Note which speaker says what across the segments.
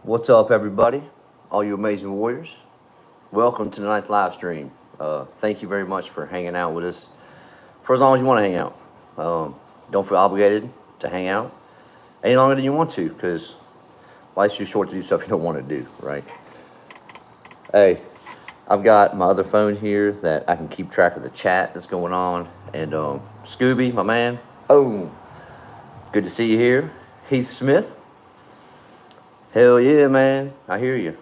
Speaker 1: What's up, everybody? All you amazing warriors. Welcome to tonight's live stream. Thank you very much for hanging out with us for as long as you want to hang out. Don't feel obligated to hang out any longer than you want to, because life's too short to do stuff you don't want to do, right? Hey, I've got my other phone here that I can keep track of the chat that's going on. And Scooby, my man, good to see you here. Heath Smith. Hell yeah, man. I hear you.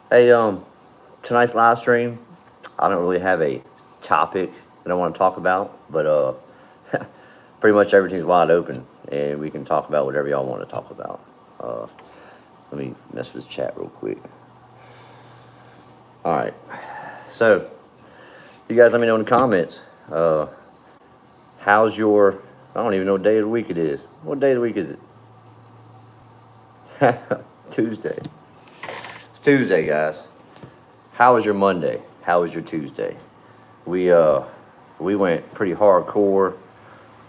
Speaker 1: Hey, tonight's live stream, I don't really have a topic that I want to talk about, but pretty much everything's wide open, and we can talk about whatever y'all want to talk about. Let me mess with this chat real quick. All right. So, you guys let me know in the comments. How's your, I don't even know what day of the week it is. What day of the week is it? Tuesday. It's Tuesday, guys. How was your Monday? How was your Tuesday? We went pretty hardcore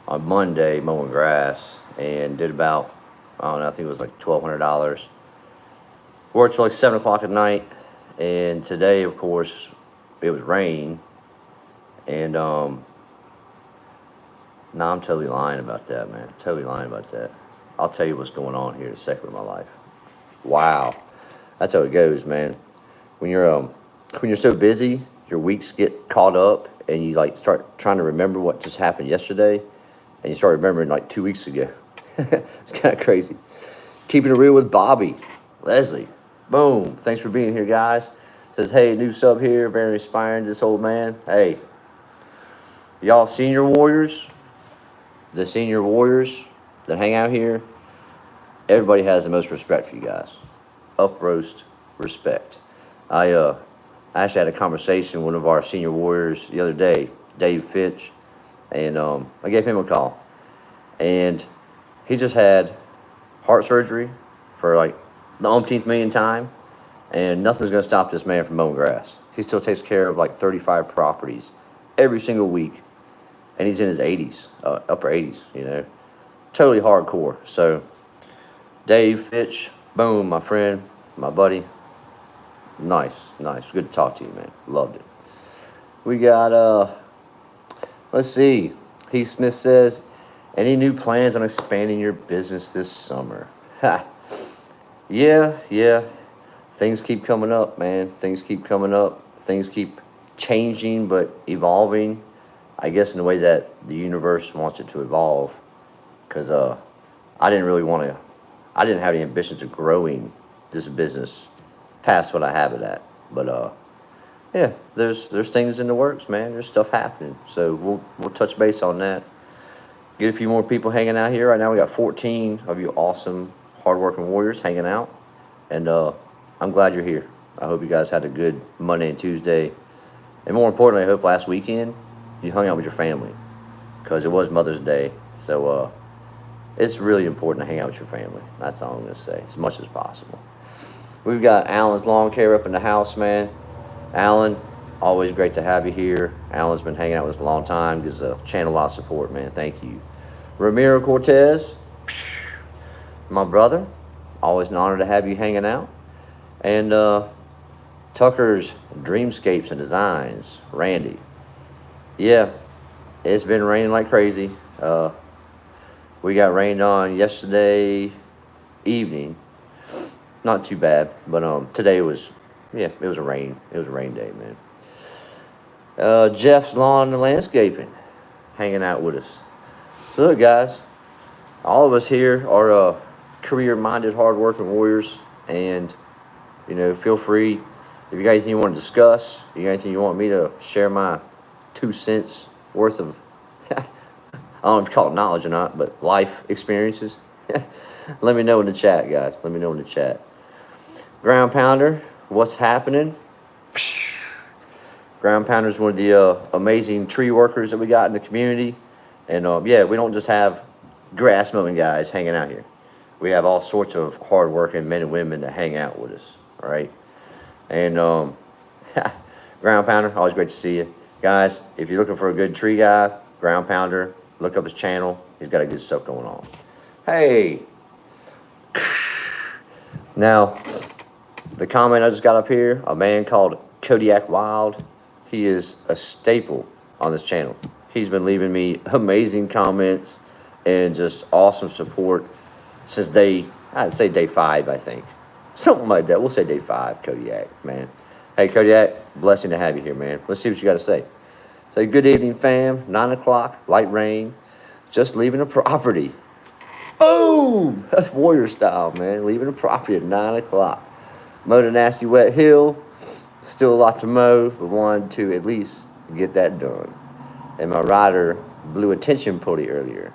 Speaker 1: on Monday mowing grass and did about, I don't know, I think it was like $1,200. Worked till like 7 o'clock at night, and today, of course, it was rain, and no, I'm totally lying about that, man. Totally lying about that. I'll tell you what's going on here in a second with my life. Wow, that's how it goes, man. When you're so busy, your weeks get caught up, and you like start trying to remember what just happened yesterday, and you start remembering like 2 weeks ago. It's kind of crazy. Keeping it real with Bobby, Leslie. Boom. Thanks for being here, guys. Says, hey, new sub here, very inspiring. This old man. Hey, y'all, senior warriors. The senior warriors that hang out here, everybody has the most respect for you guys. Up roast respect. I actually had a conversation with one of our senior warriors the other day, Dave Fitch, and I gave him a call. And he just had heart surgery for like the umpteenth million time, and nothing's going to stop this man from mowing grass. He still takes care of like 35 properties every single week, and he's in his 80s, upper 80s, you know. Totally hardcore. So, Dave Fitch, boom, my friend, my buddy. Nice. Good to talk to you, man. Loved it. We got, let's see. Heath Smith says, any new plans on expanding your business this summer? Ha. Yeah. Things keep coming up, man. Things keep coming up. Things keep changing, but evolving, I guess, in the way that the universe wants it to evolve. Because I didn't have any ambitions of growing this business past what I have it at. But yeah, there's things in the works, man. There's stuff happening. So we'll touch base on that. Get a few more people hanging out here. Right now we got 14 of you awesome, hardworking warriors hanging out. And I'm glad you're here. I hope you guys had a good Monday and Tuesday. And more importantly, I hope last weekend you hung out with your family. Because it was Mother's Day. So it's really important to hang out with your family. That's all I'm going to say, as much as possible. We've got Alan's Lawn Care up in the house, man. Alan, always great to have you here. Alan's been hanging out with us a long time. Gives the channel a lot of support, man. Thank you. Ramiro Cortez, my brother. Always an honor to have you hanging out. And Tucker's Dreamscapes and Designs, Randy. Yeah, it's been raining like crazy. We got rained on yesterday evening. Not too bad, but today was, it was a rain day, man. Jeff's Lawn and Landscaping, hanging out with us. So look, guys, all of us here are career-minded, hard-working warriors, and feel free if you got anything you want to discuss, you got anything you want me to share my 2 cents worth of. I don't know if you call it knowledge or not, but life experiences. Let me know in the chat, guys. Let me know in the chat. Ground Pounder, what's happening? Ground Pounder is one of the amazing tree workers that we got in the community. And yeah, we don't just have grass mowing guys hanging out here. We have all sorts of hard-working men and women that hang out with us, all right? And Ground Pounder, always great to see you. Guys, if you're looking for a good tree guy, Ground Pounder, look up his channel. He's got a good stuff going on. Hey, Now, the comment I just got up here, a man called Kodiak Wild, he is a staple on this channel. He's been leaving me amazing comments and just awesome support since I'd say day 5, I think. Something like that. We'll say day 5, Kodiak, man. Hey, Kodiak, blessing to have you here, man. Let's see what you got to say. Say, good evening, fam. 9 o'clock, light rain. Just leaving the property. Boom! That's warrior style, man. Leaving the property at 9 o'clock. Mowed a nasty wet hill. Still a lot to mow, but wanted to at least get that done. And my rider blew a tension pulley earlier.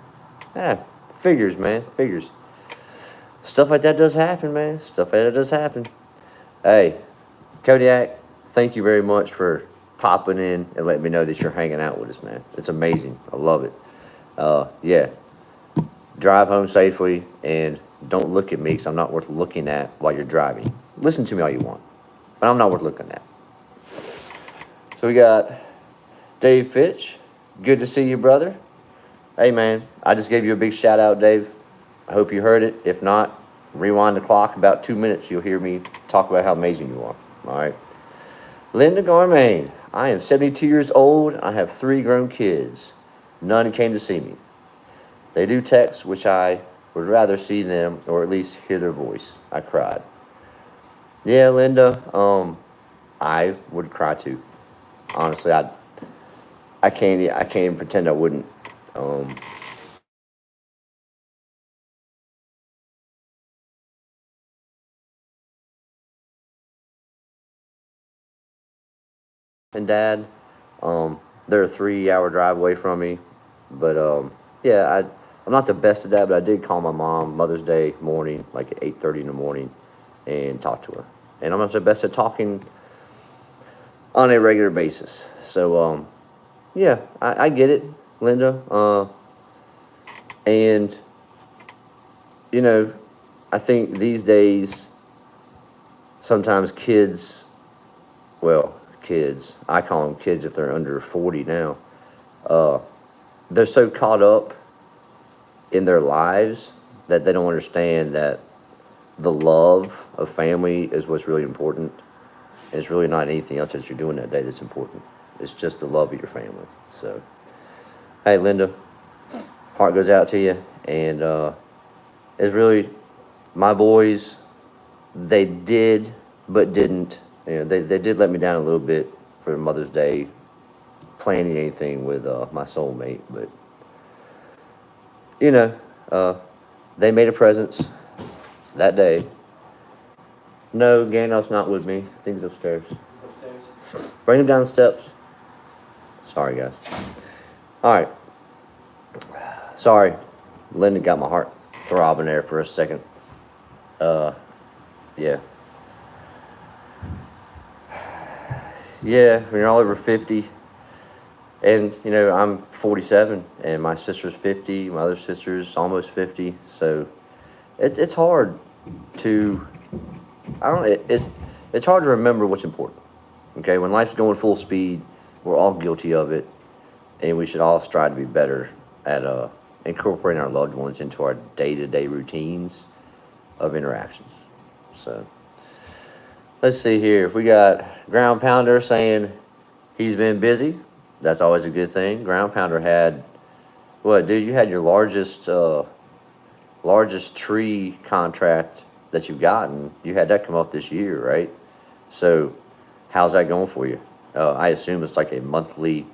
Speaker 1: Figures, man. Figures. Stuff like that does happen, man. Stuff like that does happen. Hey, Kodiak, thank you very much for popping in and letting me know that you're hanging out with us, man. It's amazing. I love it. Yeah. Drive home safely and don't look at me because I'm not worth looking at while you're driving. Listen to me all you want, but I'm not worth looking at. So we got Dave Fitch. Good to see you, brother. Hey, man, I just gave you a big shout out, Dave. I hope you heard it. If not, rewind the clock about 2 minutes. You'll hear me talk about how amazing you are. All right. Linda Garmain. I am 72 years old. I have 3 grown kids. None came to see me. They do text, which I would rather see them or at least hear their voice. I cried. Yeah, Linda, I would cry too. Honestly, I can't even pretend I wouldn't. And Dad, they're a 3-hour drive away from me, but yeah, I'm not the best at that, but I did call my mom Mother's Day morning, like at 8:30 in the morning, and talk to her. And I'm not the best at talking on a regular basis. So, yeah, I get it, Linda. And, you know, I think these days, sometimes kids, I call them kids if they're under 40 now, they're so caught up in their lives that they don't understand that the love of family is what's really important. And it's really not anything else that you're doing that day that's important. It's just the love of your family. So, hey, Linda, heart goes out to you. And it's really, my boys, they did, but didn't. You know, they did let me down a little bit for Mother's Day, planning anything with my soulmate. But, you know, they made a presence that day. No, Gandalf's not with me. I think he's upstairs. He's upstairs. Bring him down the steps. Sorry, guys. All right. Sorry. Linda got my heart throbbing there for a second. Yeah. Yeah, when you're all over 50, and, you know, I'm 47, and my sister's 50, my other sister's almost 50, so it's hard to, it's hard to remember what's important, okay? When life's going full speed, we're all guilty of it, and we should all strive to be better at incorporating our loved ones into our day-to-day routines of interactions. So, let's see here. We got Ground Pounder saying he's been busy. That's always a good thing. Ground Pounder had, what, dude, you had your largest tree contract that you've gotten. You had that come up this year, right? So, how's that going for you? I assume it's like a monthly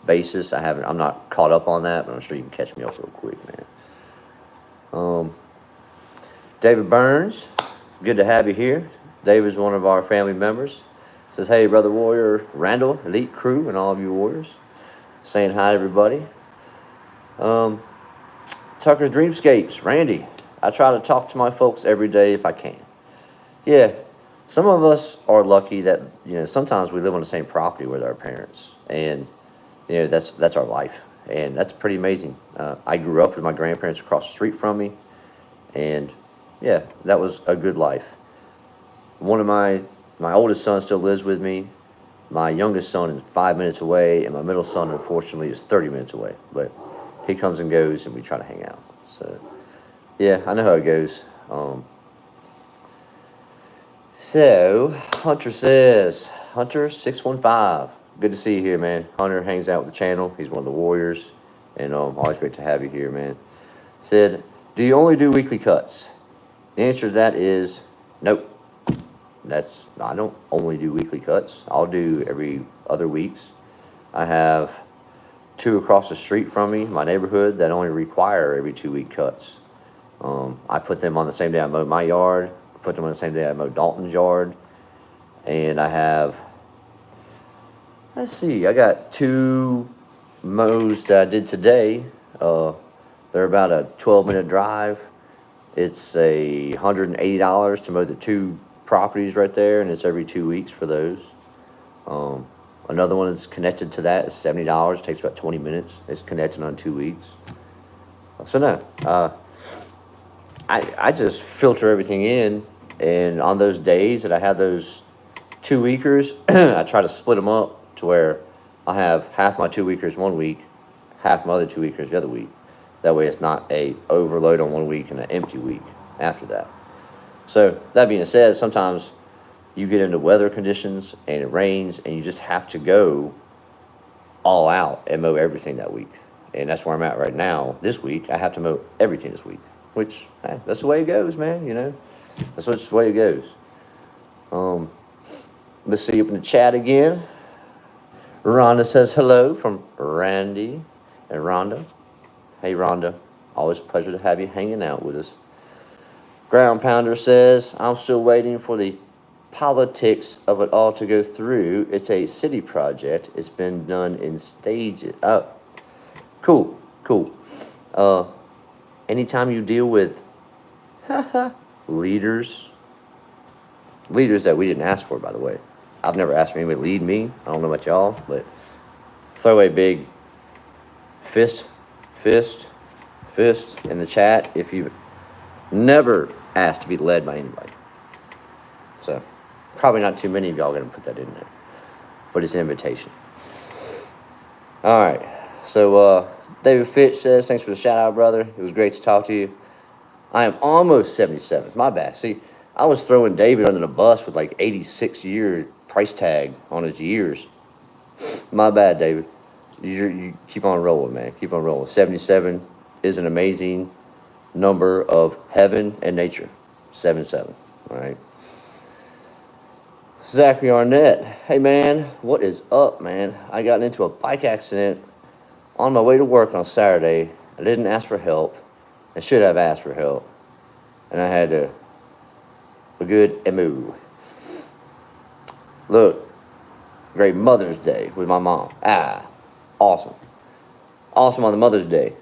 Speaker 1: basis. I'm not caught up on that, but I'm sure you can catch me up real quick, man. David Burns, good to have you here. David's one of our family members. Says, hey, Brother Warrior Randall, Elite Crew, and all of you warriors. Saying hi to everybody. Tucker's Dreamscapes, Randy. I try to talk to my folks every day if I can. Yeah, some of us are lucky that, you know, sometimes we live on the same property with our parents. And, you know, that's our life. And that's pretty amazing. I grew up with my grandparents across the street from me. And, yeah, that was a good life. One of my oldest son still lives with me. My youngest son is 5 minutes away, and my middle son, unfortunately, is 30 minutes away. But he comes and goes, and we try to hang out. So, yeah, I know how it goes. So, Hunter says, Hunter615. Good to see you here, man. Hunter hangs out with the channel. He's one of the warriors. And always great to have you here, man. Said, do you only do weekly cuts? The answer to that is nope. I don't only do weekly cuts. I'll do every other weeks. I have 2 across the street from me, my neighborhood, that only require every 2-week cuts. I put them on the same day I mow my yard. I put them on the same day I mow Dalton's yard. And I have, let's see, I got 2 mows that I did today. They're about a 12-minute drive. It's $180 to mow the 2 properties right there, and it's every 2 weeks for those. Another one that's connected to that is $70. It takes about 20 minutes. It's connected on 2 weeks. So no, I just filter everything in, and on those days that I have those 2-weekers, I try to split them up to where I have half my 2-weekers one week, half my other 2-weekers the other week. That way it's not a overload on one week and an empty week after that. So that being said, sometimes you get into weather conditions and it rains and you just have to go all out and mow everything that week. And that's where I'm at right now. This week, I have to mow everything this week, which, hey, that's the way it goes, man, you know. That's just the way it goes. Let's see up in the chat again. Rhonda says hello from Randy and Rhonda. Hey, Rhonda. Always a pleasure to have you hanging out with us. Ground Pounder says, I'm still waiting for the politics of it all to go through. It's a city project. It's been done in stages. Oh, cool. Anytime you deal with leaders that we didn't ask for, by the way. I've never asked for anybody to lead me. I don't know about y'all, but throw a big fist in the chat if you've never asked to be led by anybody. So, probably not too many of y'all are going to put that in there. But it's an invitation. All right. So, David Fitch says, thanks for the shout out, brother. It was great to talk to you. I am almost 77. My bad. See, I was throwing David under the bus with like 86-year price tag on his years. My bad, David. You keep on rolling, man. Keep on rolling. 77 is an amazing number of heaven and nature. 77. All right. Zachary Arnett. Hey, man. What is up, man? I got into a bike accident on my way to work on Saturday. I didn't ask for help. I should have asked for help. And I had a good emu. Look, great Mother's Day with my mom. Awesome. Awesome on the Mother's Day.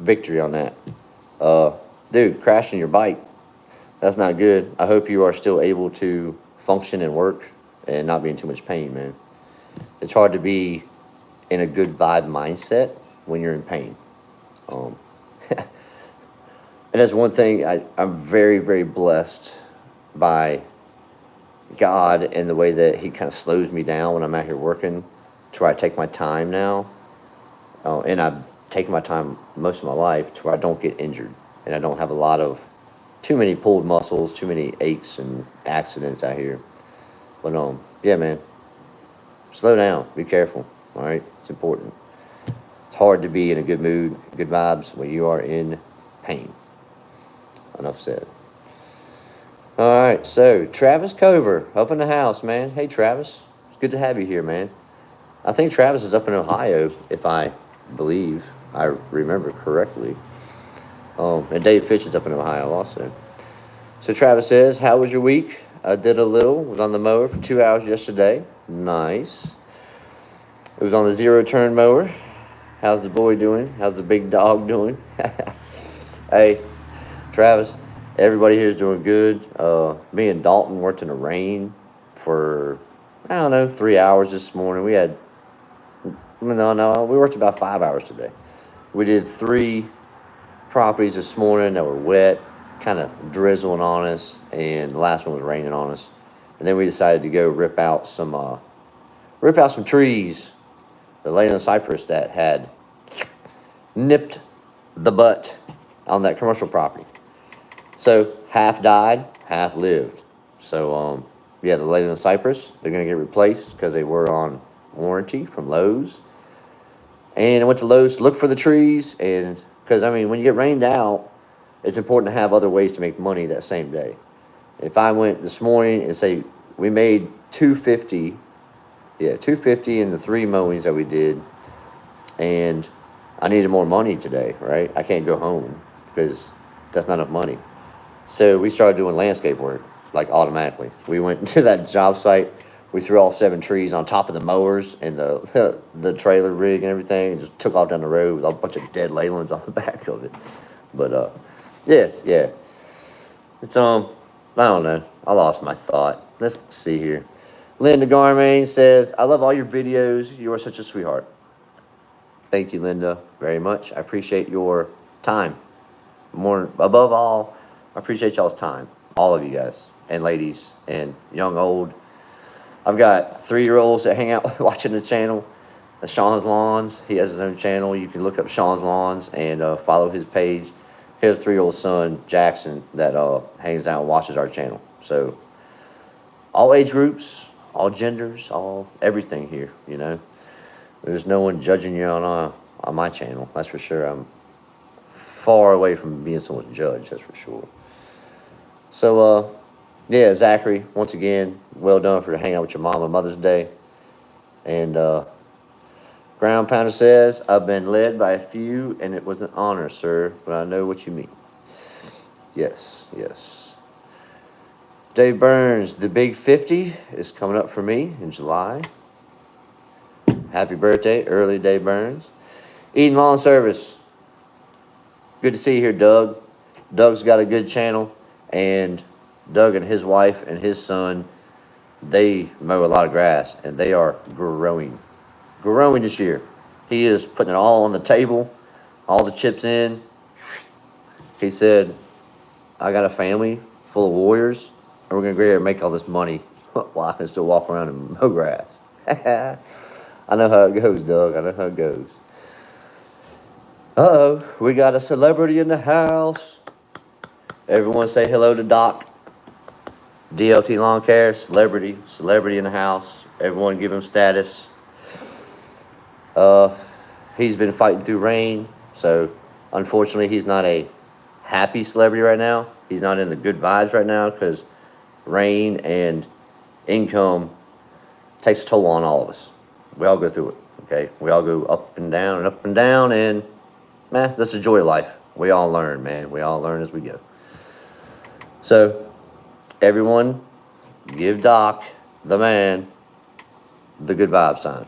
Speaker 1: Victory on that. Dude, crashing your bike. That's not good. I hope you are still able to function and work and not be in too much pain, man. It's hard to be in a good vibe mindset when you're in pain. And that's one thing I'm very, very blessed by God and the way that he kind of slows me down when I'm out here working to where I take my time now. And I've taken my time most of my life to where I don't get injured. And I don't have too many pulled muscles, too many aches and accidents out here. But yeah, man, slow down, be careful, all right? It's important. It's hard to be in a good mood, good vibes when you are in pain. Enough said. All right, so Travis Cover up in the house, man. Hey, Travis, it's good to have you here, man. I think Travis is up in Ohio, if I remember correctly. And Dave Fitch is up in Ohio also. So Travis says, how was your week? I did a little, was on the mower for 2 hours yesterday. Nice. It was on the 0-turn mower. How's the boy doing? How's the big dog doing? Hey, Travis, everybody here is doing good. Me and Dalton worked in the rain for, 3 hours this morning. We worked about 5 hours today. We did 3 properties this morning that were wet, kind of drizzling on us, and the last one was raining on us. And then we decided to go rip out some trees, the Leyland cypress that had nipped the butt on that commercial property. So half died, half lived. So, yeah, the Leyland Cypress, they're going to get replaced because they were on warranty from Lowe's. And I went to Lowe's to look for the trees. And because, I mean, when you get rained out, it's important to have other ways to make money that same day. If I went this morning and say we made 250, yeah, 250 in the 3 mowings that we did, and I needed more money today, right? I can't go home because that's not enough money. So we started doing landscape work, like automatically. We went into that job site. We threw all 7 trees on top of the mowers and the the trailer rig and everything, and just took off down the road with a bunch of dead Leylands on the back of it. But yeah, it's I don't know. I lost my thought. Let's see here. Linda Garmain says, "I love all your videos. You are such a sweetheart." Thank you, Linda, very much. I appreciate your time. More above all, I appreciate y'all's time. All of you guys and ladies and young, old. I've got 3-year-olds that hang out watching the channel. Sean's Lawns. He has his own channel. You can look up Sean's Lawns and follow his page. He has a 3-year-old son, Jackson, that hangs out and watches our channel. So all age groups, all genders, all everything here, you know. There's no one judging you on my channel. That's for sure. I'm far away from being someone's judge. That's for sure. So, yeah, Zachary, once again, well done for hanging out with your mom on Mother's Day. And Ground Pounder says, "I've been led by a few, and it was an honor, sir, but I know what you mean." Yes, yes. Dave Burns, the big 50 is coming up for me in July. Happy birthday, early Dave Burns. Eden Lawn Service. Good to see you here, Doug. Doug's got a good channel, and Doug and his wife and his son, they mow a lot of grass, and they are growing this year. He is putting it all on the table, all the chips in. He said, "I got a family full of warriors, and we're going to go here and make all this money while I can still walk around and mow grass." I know how it goes, Doug. I know how it goes. Uh-oh, we got a celebrity in the house. Everyone say hello to Doc. DLT Lawn Care, celebrity in the house. Everyone give him status. He's been fighting through rain, so unfortunately he's not a happy celebrity right now. He's not in the good vibes right now because rain and income takes a toll on all of us. We all go through it, okay? We all go up and down, and man, that's the joy of life. We all learn, man. We all learn as we go. So, everyone, give Doc, the man, the good vibe sign.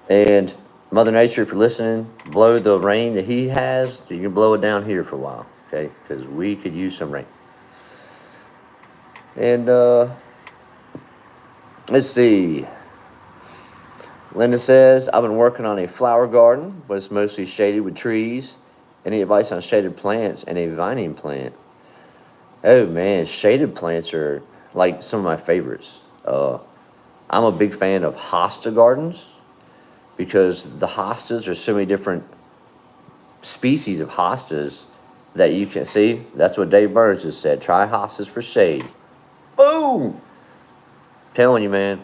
Speaker 1: And Mother Nature, if you're listening, blow the rain that he has. You can blow it down here for a while, okay? Because we could use some rain. And let's see. Linda says, "I've been working on a flower garden, but it's mostly shaded with trees. Any advice on shaded plants and a vining plant?" Oh man, shaded plants are like some of my favorites. I'm a big fan of hosta gardens because the hostas are so many different species of hostas that you can see. That's what Dave Burns just said. Try hostas for shade. Boom! Telling you, man,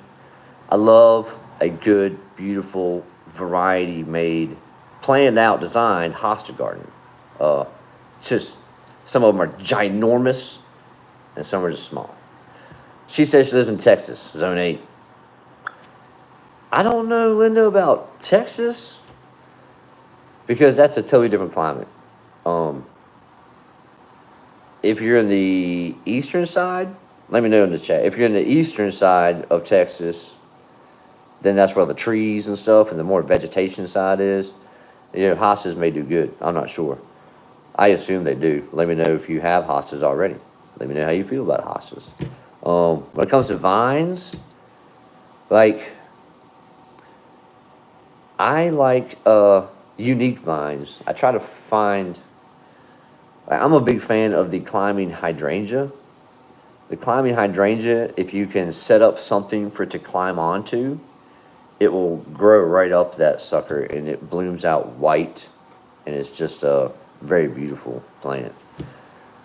Speaker 1: I love a good, beautiful, variety-made, planned-out, designed hosta garden. Just some of them are ginormous, and some are just small. She says she lives in Texas, Zone 8. I don't know, Linda, about Texas, because that's a totally different climate. If you're in the eastern side, let me know in the chat. If you're in the eastern side of Texas, then that's where the trees and stuff and the more vegetation side is. You know, hostas may do good. I'm not sure. I assume they do. Let me know if you have hostas already. Let me know how you feel about hostas. When it comes to vines, like, I like unique vines. I try to find, I'm a big fan of the climbing hydrangea. The climbing hydrangea, if you can set up something for it to climb onto, it will grow right up that sucker, and it blooms out white, and it's just a very beautiful plant.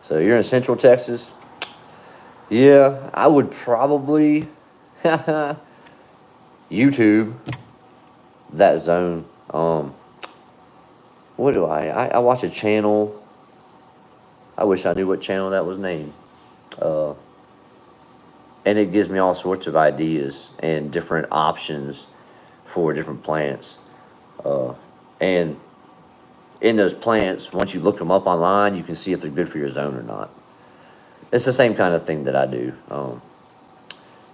Speaker 1: So you're in Central Texas, Yeah, I would probably YouTube that zone. What do I watch a channel. I wish I knew what channel that was named. Uh, and it gives me all sorts of ideas and different options for different plants. And in those plants, once you look them up online, you can see if they're good for your zone or not. It's the same kind of thing that I do.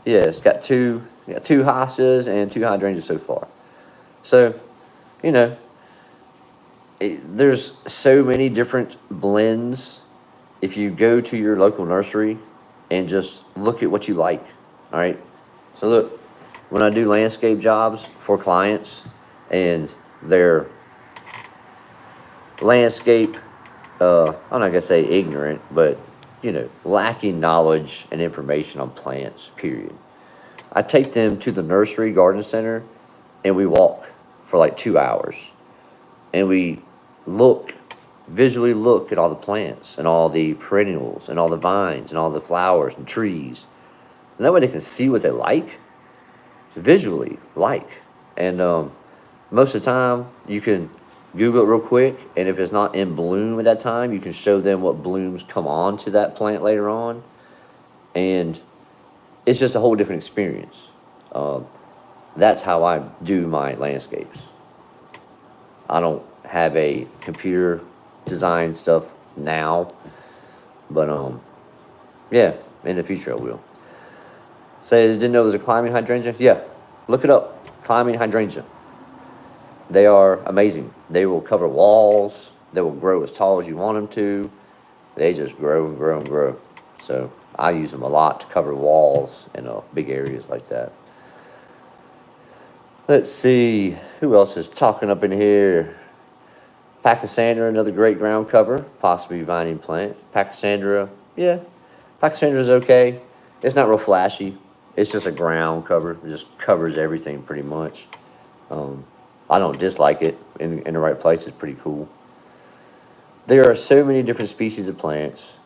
Speaker 1: Yeah, it's got two hostas and two hydrangeas so far. So, you know, there's so many different blends. If you go to your local nursery and just look at what you like, all right? So look, when I do landscape jobs for clients and their landscape, I'm not gonna say ignorant, but lacking knowledge and information on plants, period. I take them to the nursery garden center and we walk for like 2 hours and we visually look at all the plants and all the perennials and all the vines and all the flowers and trees. And that way they can see what they visually like. And most of the time you can Google it real quick, and if it's not in bloom at that time, you can show them what blooms come on to that plant later on. And it's just a whole different experience. That's how I do my landscapes. I don't have a computer design stuff now, but yeah, in the future I will. Say, didn't know there's a climbing hydrangea? Yeah, look it up. Climbing hydrangea. They are amazing. They will cover walls. They will grow as tall as you want them to. They just grow and grow and grow. So I use them a lot to cover walls in big areas like that. Let's see. Who else is talking up in here? Pachysandra, another great ground cover, possibly vining plant. Pachysandra, yeah. Pachysandra is okay. It's not real flashy. It's just a ground cover. It just covers everything pretty much. I don't dislike it. In the right place, it's pretty cool. There are so many different species of plants.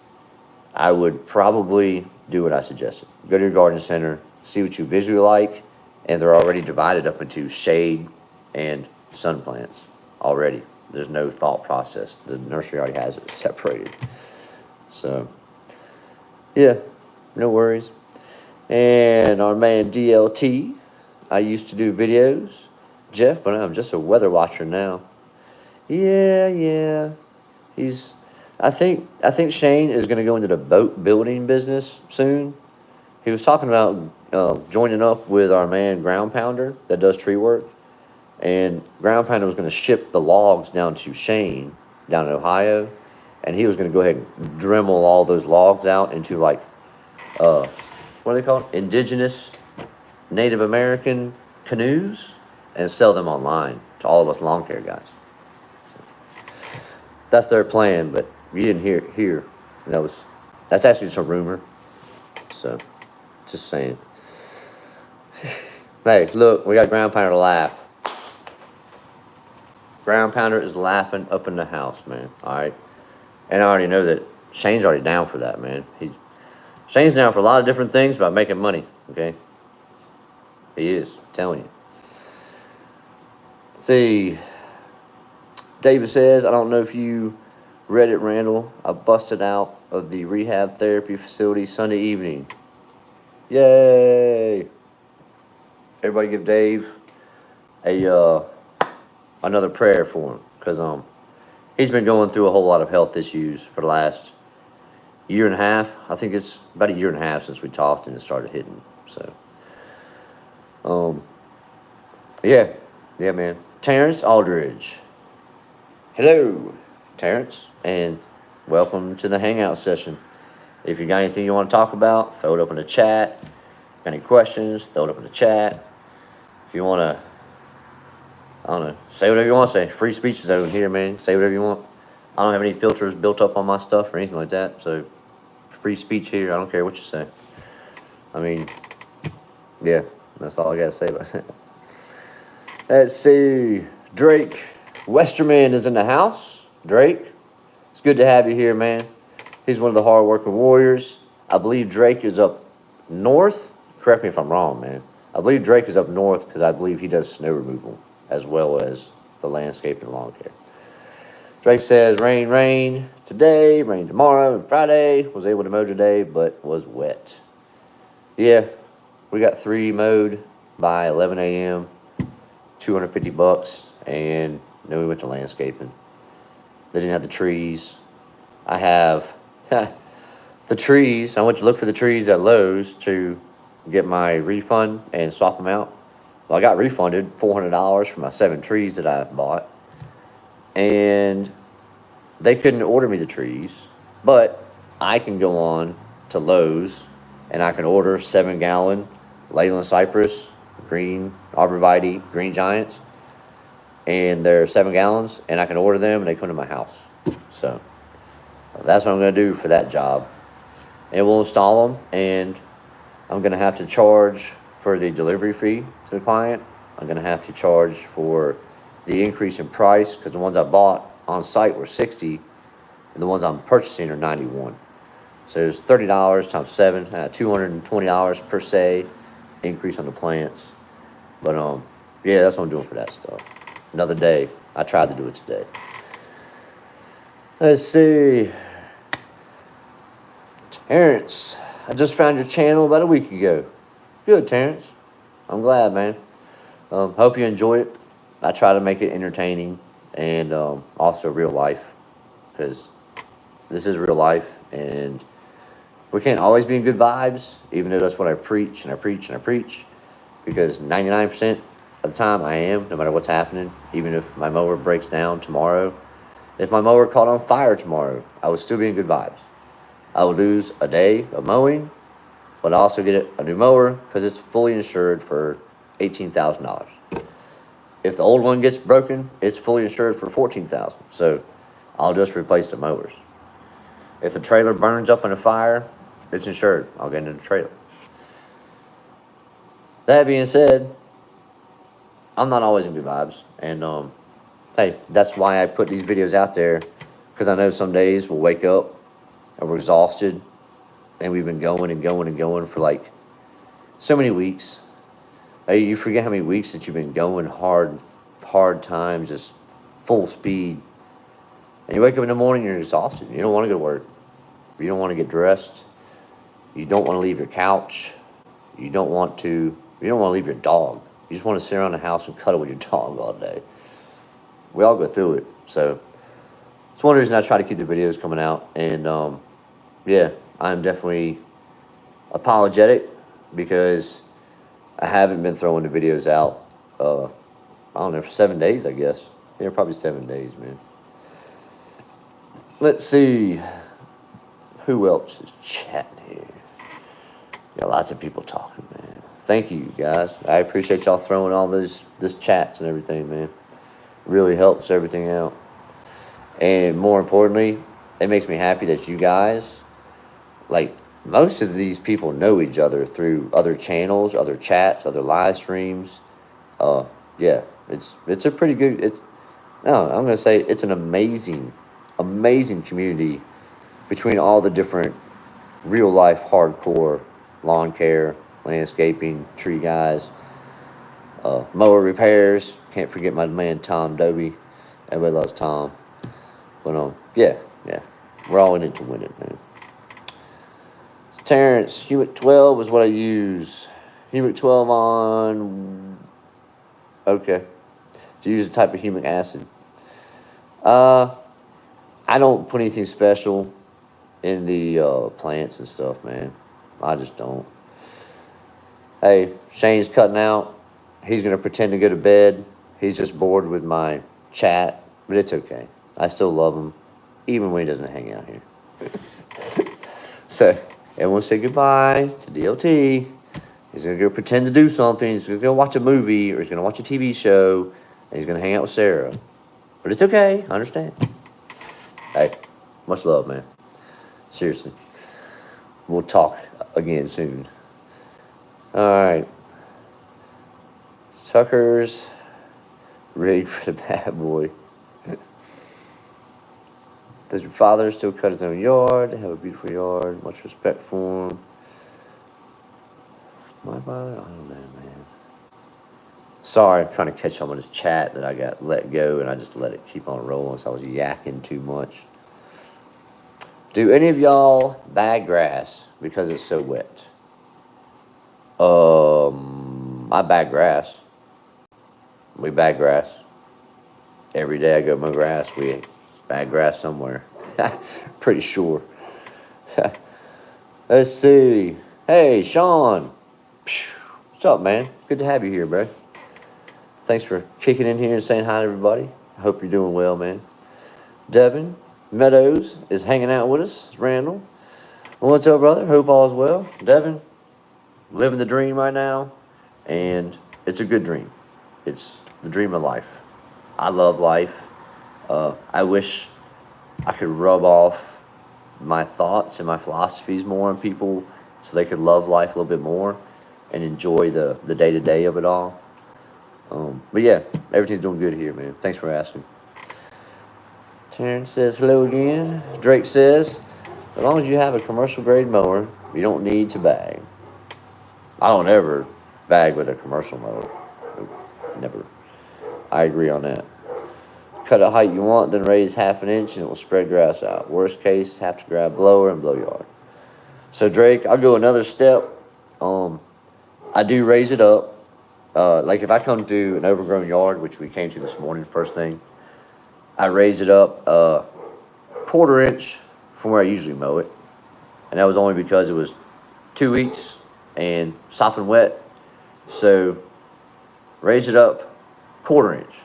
Speaker 1: I would probably do what I suggested. Go to your garden center, see what you visually like, and they're already divided up into shade and sun plants already. There's no thought process. The nursery already has it separated. So, yeah, no worries. And our man DLT, I used to do videos. Jeff, but I'm just a weather watcher now. Yeah. I think Shane is going to go into the boat building business soon. He was talking about joining up with our man Ground Pounder that does tree work. And Ground Pounder was going to ship the logs down to Shane down in Ohio. And he was going to go ahead and Dremel all those logs out into like, what are they called? Indigenous Native American canoes and sell them online to all of us lawn care guys. So that's their plan, but you didn't hear. That's actually just a rumor. So, just saying. Hey, look, we got Ground Pounder to laugh. Ground Pounder is laughing up in the house, man. All right, and I already know that Shane's already down for that, man. Shane's down for a lot of different things about making money. Okay, he is. I'm telling you. Let's see. David says, I don't know if you read it, Randall. I busted out of the rehab therapy facility Sunday evening. Yay! Everybody give Dave another prayer for him, because he's been going through a whole lot of health issues for the last year and a half. I think it's about a year and a half since we talked and it started hitting. So, yeah, man. Terrence Aldridge. Hello, Terrence, and welcome to the Hangout session. If you got anything you want to talk about, throw it up in the chat. Got any questions, throw it up in the chat. If you want to, I don't know, say whatever you want to say. Free speech zone here, man. Say whatever you want. I don't have any filters built up on my stuff or anything like that, so free speech here. I don't care what you say. I mean, yeah, that's all I got to say about it. Let's see. Drake Westerman is in the house. Drake, it's good to have you here, man. He's one of the hard-working warriors. I believe Drake is up north. Correct me if I'm wrong, man. I believe Drake is up north because I believe he does snow removal as well as the landscape and lawn care. Drake says, rain, rain today, rain tomorrow, and Friday. Was able to mow today, but was wet. Yeah, we got 3 mowed by 11 a.m., $250, and then we went to landscaping. They didn't have the trees. I have the trees. I went to look for the trees at Lowe's to get my refund and swap them out. Well, I got refunded $400 for my 7 trees that I bought. And they couldn't order me the trees, but I can go on to Lowe's and I can order 7-gallon Leyland Cypress, green arborvitae, green giants, and they're 7 gallons, and I can order them and they come to my house. So that's what I'm going to do for that job. And we'll install them, and I'm going to have to charge for the delivery fee to the client. I'm going to have to charge for the increase in price because the ones I bought on site were $60 and the ones I'm purchasing are $91. So there's $30 times 7, $220 per se increase on the plants. But yeah, that's what I'm doing for that stuff. Another day. I tried to do it today. Let's see. Terrence, I just found your channel about a week ago. Good, Terrence. I'm glad, man. Hope you enjoy it. I try to make it entertaining and also real life, because this is real life, and we can't always be in good vibes, even though that's what I preach and I preach and I preach, because 99% of the time I am, no matter what's happening. Even if my mower breaks down tomorrow, if my mower caught on fire tomorrow, I would still be in good vibes. I would lose a day of mowing, but I also get a new mower because it's fully insured for $18,000. If the old one gets broken, it's fully insured for $14,000. So I'll just replace the mowers. If the trailer burns up in a fire, it's insured. I'll get into the trailer. That being said, I'm not always in good vibes. And hey, that's why I put these videos out there, because I know some days we'll wake up and we're exhausted, and we've been going and going and going for like so many weeks. You forget how many weeks that you've been going hard time, just full speed. And you wake up in the morning, you're exhausted. You don't want to go to work. You don't want to get dressed. You don't want to leave your couch. You don't want to leave your dog. You just want to sit around the house and cuddle with your dog all day. We all go through it. So it's one reason I try to keep the videos coming out. And yeah, I'm definitely apologetic because I haven't been throwing the videos out, I don't know, for 7 days, I guess. Yeah, probably 7 days, man. Let's see. Who else is chatting here? Got lots of people talking, man. Thank you, guys. I appreciate y'all throwing all this chats and everything, man. Really helps everything out. And more importantly, it makes me happy that you guys, like, most of these people know each other through other channels, other chats, other live streams. Yeah, it's a pretty good, I'm going to say it's an amazing community between all the different real life hardcore lawn care, landscaping, tree guys, mower repairs. Can't forget my man Tom Dobie. Everybody loves Tom. But yeah, we're all in it to win it, man. Terrence, Hewitt 12 is what I use. Hewitt 12 on, okay, to use a type of humic acid. I don't put anything special in the plants and stuff, man. I just don't. Hey, Shane's cutting out. He's going to pretend to go to bed. He's just bored with my chat, but it's okay. I still love him, even when he doesn't hang out here. So, everyone say goodbye to DLT. He's going to go pretend to do something. He's going to go watch a movie, or he's going to watch a TV show, and he's going to hang out with Sarah. But it's okay. I understand. Hey, much love, man. Seriously. We'll talk again soon. All right. Suckers, ready for the bad boy. Does your father still cut his own yard? They have a beautiful yard. Much respect for him. My father? I don't know, man. Sorry, I'm trying to catch up on this chat that I got let go, and I just let it keep on rolling, so I was yakking too much. Do any of y'all bag grass because it's so wet? I bag grass. We bag grass. Every day I go mow grass, we bag grass somewhere. Pretty sure. Let's see. Hey, Sean. What's up, man? Good to have you here, bro. Thanks for kicking in here and saying hi to everybody. I hope you're doing well, man. Devin Meadows is hanging out with us. It's Randall. What's up, brother? Hope all is well. Devin, living the dream right now, and it's a good dream. It's the dream of life. I love life. I wish I could rub off my thoughts and my philosophies more on people so they could love life a little bit more and enjoy the day-to-day of it all. But yeah, everything's doing good here, man. Thanks for asking. Terrence says hello again. Drake says, as long as you have a commercial grade mower, you don't need to bag. I don't ever bag with a commercial mower. Never. I agree on that. Cut a height you want, then raise half an inch and it will spread grass out. Worst case, have to grab blower and blow yard. So Drake, I'll go another step. I do raise it up. Like if I come to an overgrown yard, which we came to this morning, first thing, I raised it up a quarter inch from where I usually mow it. And that was only because it was 2 weeks and sopping wet. So raised it up quarter inch.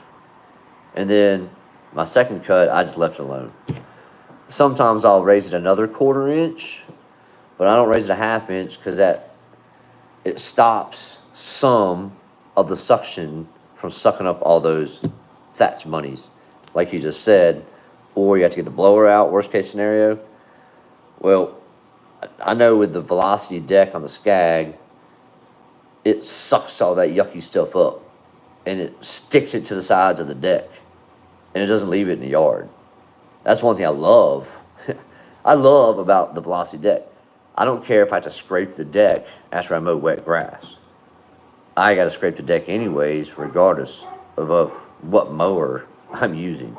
Speaker 1: And then my second cut, I just left it alone. Sometimes I'll raise it another quarter inch, but I don't raise it a half inch because it stops some of the suction from sucking up all those thatch bunnies, like you just said, or you have to get the blower out, worst case scenario. Well, I know with the velocity deck on the Skag, it sucks all that yucky stuff up, and it sticks it to the sides of the deck, and it doesn't leave it in the yard. That's one thing I love. I love about the velocity deck. I don't care if I have to scrape the deck after I mow wet grass. I got to scrape the deck anyways, regardless of what mower I'm using.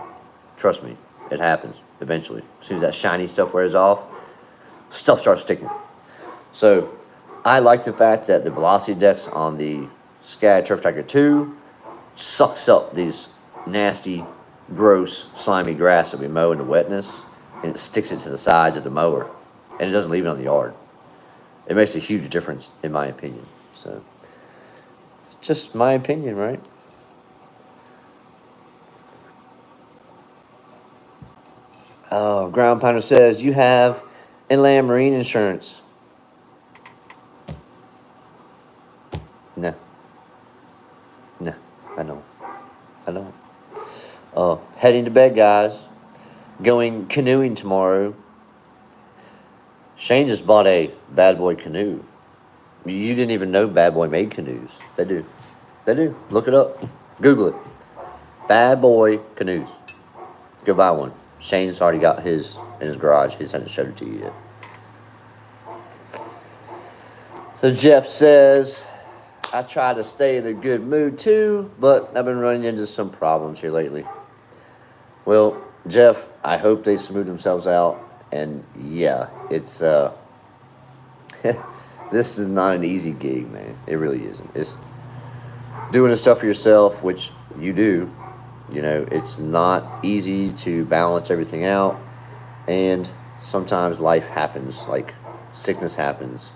Speaker 1: Trust me, it happens eventually. As soon as that shiny stuff wears off, stuff starts sticking. So I like the fact that the velocity decks on the Skag Turf Tracker 2 sucks up these nasty, gross, slimy grass that we mow in the wetness, and it sticks it to the sides of the mower, and it doesn't leave it on the yard. It makes a huge difference, in my opinion. So, just my opinion, right? Oh, Ground Pounder says, you have inland marine insurance. No. No, I don't. Heading to bed, guys. Going canoeing tomorrow. Shane just bought a Bad Boy canoe. You didn't even know Bad Boy made canoes. They do. They do. Look it up. Google it. Bad Boy canoes. Go buy one. Shane's already got his in his garage. He just hasn't showed it to you yet. So Jeff says, I try to stay in a good mood too, but I've been running into some problems here lately. Well, Jeff, I hope they smooth themselves out. And yeah, it's this is not an easy gig, man. It really isn't. It's doing this stuff for yourself, which you do. You know, it's not easy to balance everything out, and sometimes life happens, like sickness happens.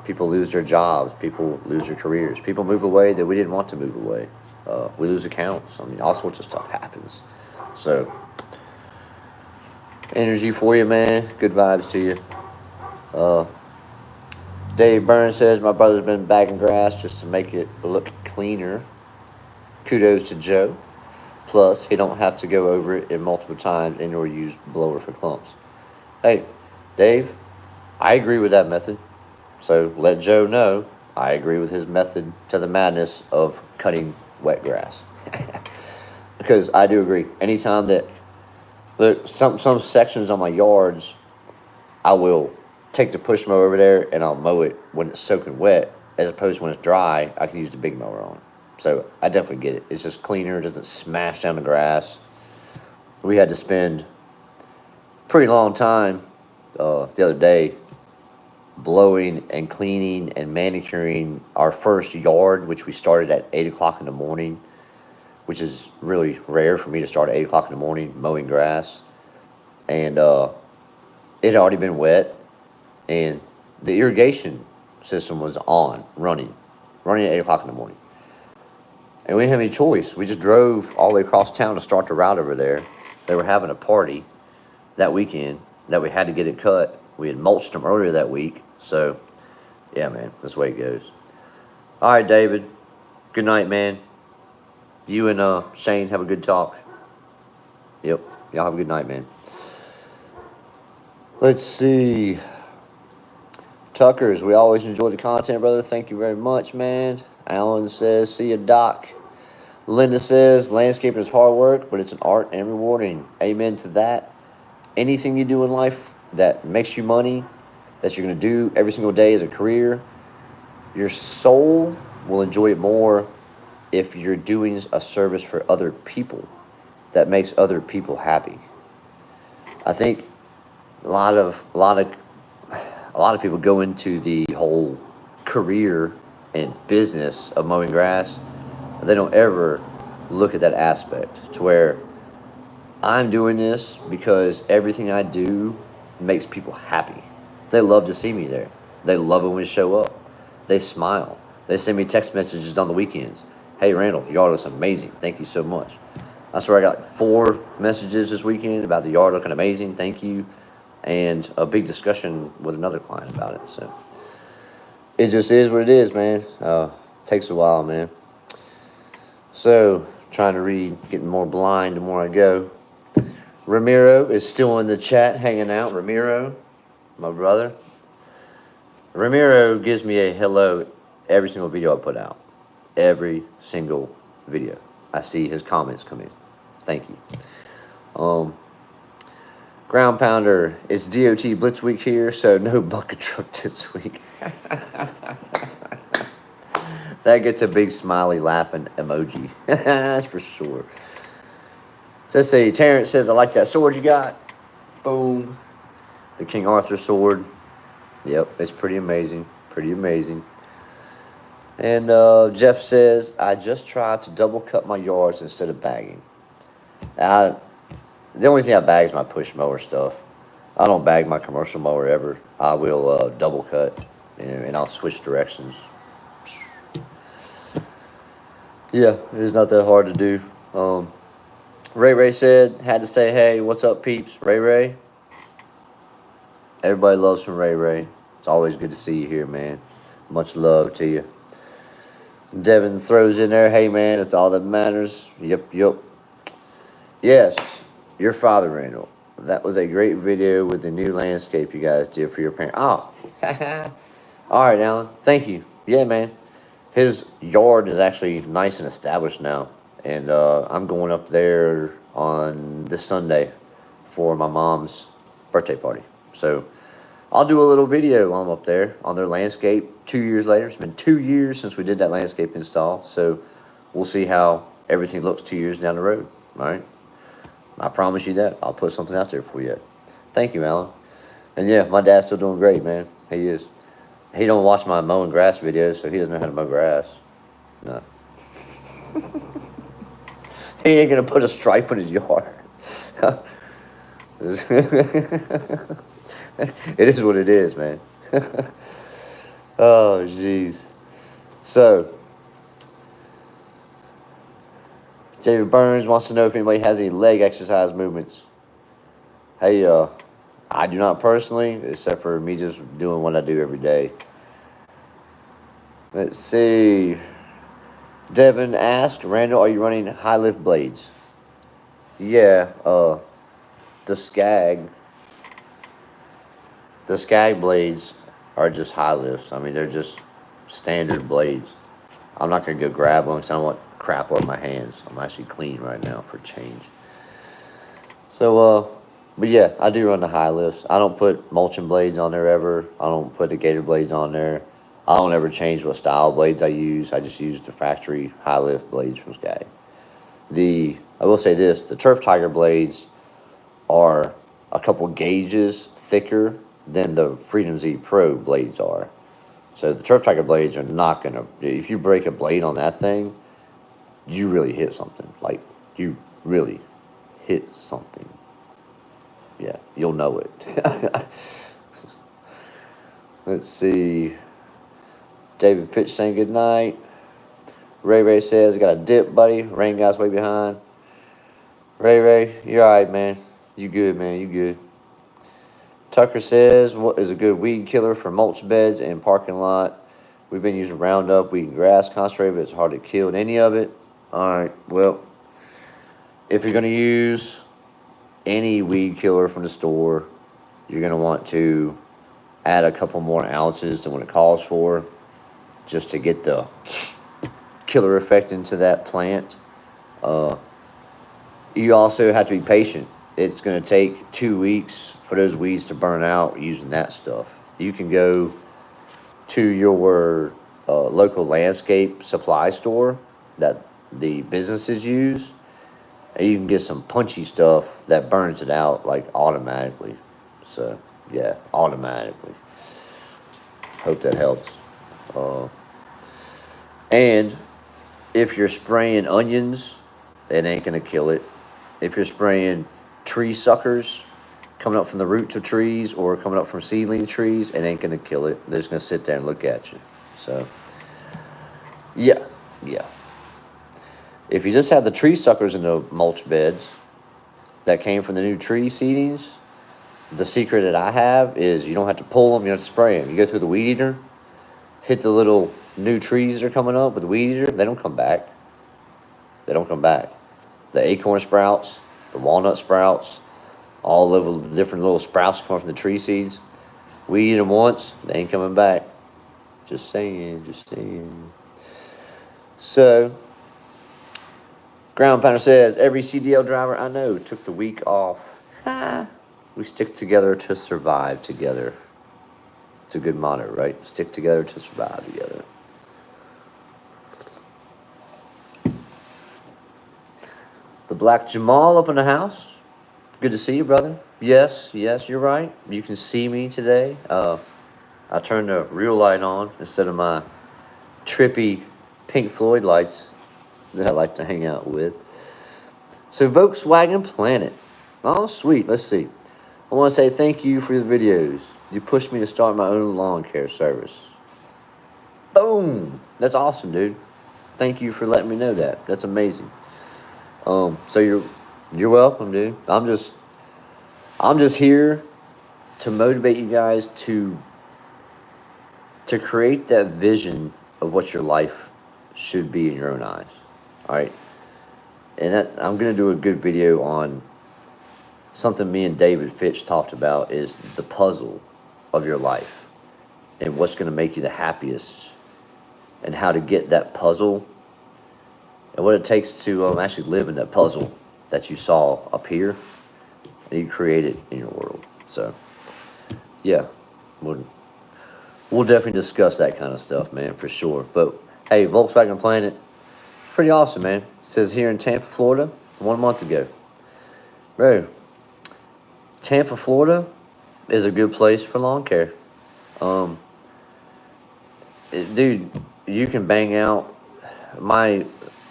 Speaker 1: People lose their jobs. People lose their careers. People move away that we didn't want to move away. We lose accounts. I mean, all sorts of stuff happens. So, energy for you, man. Good vibes to you. Dave Burns says, my brother's been bagging grass just to make it look cleaner. Kudos to Joe. Plus, he don't have to go over it in multiple times and or use blower for clumps. Hey, Dave, I agree with that method. So let Joe know I agree with his method to the madness of cutting wet grass. Because I do agree. Anytime that Look, some sections on my yards, I will take the push mower over there and I'll mow it when it's soaking wet, as opposed to when it's dry, I can use the big mower on. So I definitely get it. It's just cleaner, it doesn't smash down the grass. We had to spend a pretty long time the other day blowing and cleaning and manicuring our first yard, which we started at 8 o'clock in the morning, which is really rare for me to start at 8 o'clock in the morning mowing grass. And it had already been wet, and the irrigation system was on, running at 8 o'clock in the morning. And we didn't have any choice. We just drove all the way across town to start the route over there. They were having a party that weekend that we had to get it cut. We had mulched them earlier that week. So, yeah, man, that's the way it goes. All right, David. Good night, man. You and Shane have a good talk. Yep. Y'all have a good night, man. Let's see. Tuckers, we always enjoy the content, brother. Thank you very much, man. Alan says, see ya, Doc. Linda says, landscaping is hard work, but it's an art and rewarding. Amen to that. Anything you do in life that makes you money, that you're going to do every single day as a career, your soul will enjoy it more if you're doing a service for other people that makes other people happy. I think a lot of people go into the whole career and business of mowing grass. They don't ever look at that aspect to where I'm doing this because everything I do makes people happy. They love to see me there. They love it when we show up. They smile. They send me text messages on the weekends. Hey, Randall, your yard looks amazing. Thank you so much. I swear I got 4 messages this weekend about the yard looking amazing. Thank you. And a big discussion with another client about it. So it just is what it is, man. Takes a while, man. So trying to read, getting more blind the more I go. Ramiro is still in the chat, hanging out. Ramiro, my brother. Ramiro gives me a hello every single video I put out. Every single video. I see his comments come in. Thank you. Ground Pounder, it's DOT Blitz Week here, so no bucket truck this week. That gets a big smiley laughing emoji. That's for sure. Let's see, Terrence says, I like that sword you got. Boom. The King Arthur sword. Yep, it's pretty amazing. Pretty amazing. And Jeff says, I just tried to double cut my yards instead of bagging. The only thing I bag is my push mower stuff. I don't bag my commercial mower ever. I will double cut and I'll switch directions. Yeah, it's not that hard to do. Ray said, had to say, hey, what's up, peeps? Ray. Everybody loves from Ray. It's always good to see you here, man. Much love to you. Devin throws in there, hey, man, it's all that matters. Yep. Yes, your father, Randall. That was a great video with the new landscape you guys did for your parents. Oh, all right, Alan. Thank you. Yeah, man. His yard is actually nice and established now. And I'm going up there on this Sunday for my mom's birthday party. So I'll do a little video while I'm up there on their landscape 2 years later. It's been 2 years since we did that landscape install. So we'll see how everything looks 2 years down the road. All right. I promise you that. I'll put something out there for you. Thank you, Alan. And yeah, my dad's still doing great, man. He is. He don't watch my mowing grass videos, so he doesn't know how to mow grass. No. He ain't going to put a stripe in his yard. It is what it is, man. Oh, jeez. So, David Burns wants to know if anybody has any leg exercise movements. Hey, I do not personally, except for me just doing what I do every day. Let's see. Devin asked, Randall, are you running high lift blades? Yeah, the Skag blades are just high lifts. I mean, they're just standard blades. I'm not going to go grab one because I don't want crap on my hands. I'm actually clean right now for change. But yeah, I do run the high lifts. I don't put mulching blades on there ever. I don't put the gator blades on there. I don't ever change what style blades I use. I just use the factory high lift blades from Sky. I will say this: the Turf Tiger blades are a couple gauges thicker than the Freedom Z Pro blades are. So the Turf Tiger blades are not gonna. If you break a blade on that thing, you really hit something. Like you really hit something. Yeah, you'll know it. Let's see. David Fitch saying good night. Ray says, got a dip, buddy. Rain guy's way behind. Ray, you're all right, man. You good, man. You good. Tucker says, what is a good weed killer for mulch beds and parking lot? We've been using Roundup, weed and grass concentrate, but it's hard to kill any of it. All right, well, if you're going to use any weed killer from the store, you're going to want to add a couple more ounces than what it calls for, just to get the killer effect into that plant. You also have to be patient. It's going to take 2 weeks for those weeds to burn out using that stuff. You can go to your local landscape supply store that the businesses use, and you can get some punchy stuff that burns it out like automatically. So yeah, automatically. Hope that helps. And if you're spraying onions, it ain't gonna kill it. If you're spraying tree suckers coming up from the roots of trees or coming up from seedling trees, it ain't gonna kill it. They're just gonna sit there and look at you. So yeah. If you just have the tree suckers in the mulch beds that came from the new tree seedings, the secret that I have is you don't have to pull them, you don't have to spray them. You go through the weed eater, hit the little new trees that are coming up with the weed eater, they don't come back. They don't come back. The acorn sprouts, the walnut sprouts, all of the different little sprouts coming from the tree seeds, we eat them once, they ain't coming back. Just saying. So, Ground Pounder says, every CDL driver I know took the week off. We stick together to survive together. It's a good motto, right? Stick together to survive together. The Black Jamal up in the house. Good to see you, brother. Yes, you're right. You can see me today. I turned the real light on instead of my trippy Pink Floyd lights that I like to hang out with. So Volkswagen Planet. Oh, sweet. Let's see. I want to say thank you for the videos. You pushed me to start my own lawn care service. Boom. That's awesome, dude. Thank you for letting me know that. That's amazing. So you're welcome, dude. I'm just here to motivate you guys to create that vision of what your life should be in your own eyes. All right. And I'm going to do a good video on something me and David Fitch talked about, is the puzzle of your life and what's going to make you the happiest and how to get that puzzle and what it takes to actually live in that puzzle that you saw up here and you created in your world. So yeah, we'll definitely discuss that kind of stuff, man, for sure. But hey, Volkswagen Planet, pretty awesome, man. It says here in Tampa, Florida, 1 month ago. Bro, Tampa, Florida is a good place for lawn care. Dude, you can bang out. My